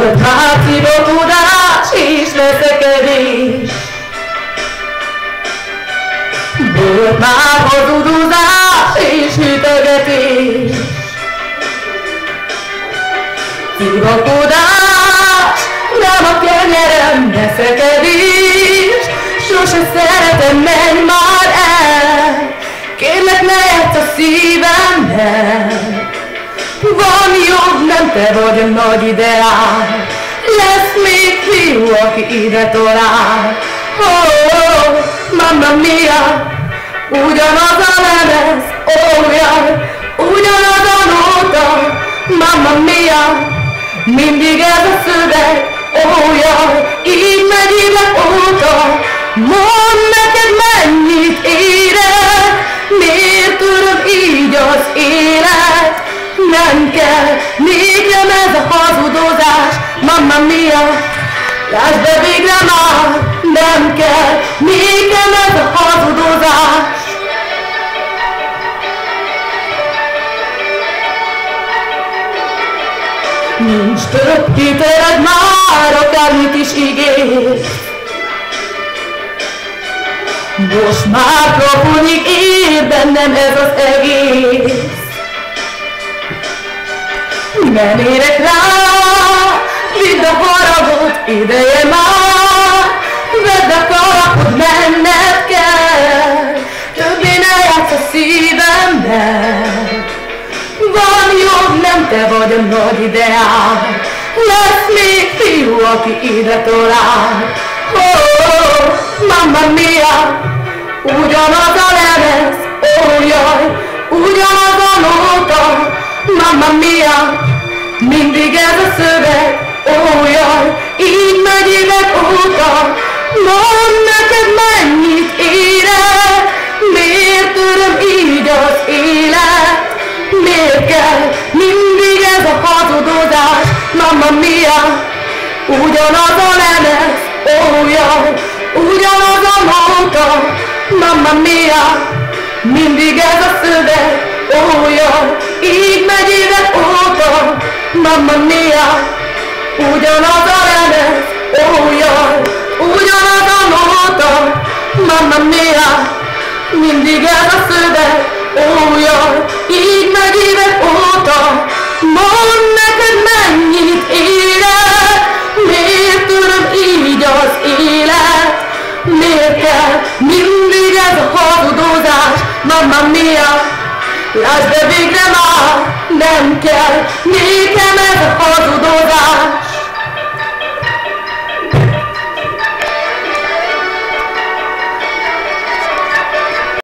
Volt már szívódás és veszekedés, volt már hazudozás és hűtögetés. Szívódás, nem a kenyerem, veszekedés, sose szeretem, menj már el, kérlek ne játsz a szívemmel. Van jobb, nem te vagy a nagy ideál, lesz még fiú, aki ide talál. Oh, mamma mia, ugyanaz a lemez, oh jaj, ugyanaz a nóta, mamma mia, mindig ez a szöveg, oh jaj, így megy évek óta. Mondd neked, mennyit érek, miért tudom így az élet. Nem kell, nékem ez a hazudozás, mamma mia, lásd be végre már, nem kell, nékem ez a hazudozás. Nincs több kitered már, akármit is ígérsz. Most már plafonig ér bennem ez az egész. Nem érek rá, vidd a haragot, ideje már, vedd a kalapot, menned kell, többé ne játsz a szívemmel. Van jobb, nem te vagy a nagy ideál, lesz még fiú, aki ide talál. Oh, mamma mia, ugyanaz a lemez, oh jaj, ugyanaz a nóta, mamma mia, mindig ez a szöveg, oh jaj, így megy évek óta. Mondd neked, mennyit érek, miért öröm így az élet. Miért kell mindig ez a hazudozás, mamma mia, ugyanaz a lemez, oh jaj, ugyanaz a nóta, mamma mia, mindig ez a szöveg, oh jaj, így megy évek óta, mamma mia, ugyanaz a lemez, oh jaj, ugyanaz a nóta, mamma mia, mindig ez a szöveg, oh jaj, így megy évek óta. Mondd neked, mennyit érek, miért tudom így az élet. Miért kell mindig ez a hazudozás, mamma mia, lásd be végre már, nem kell, nékem ez a hazudozás.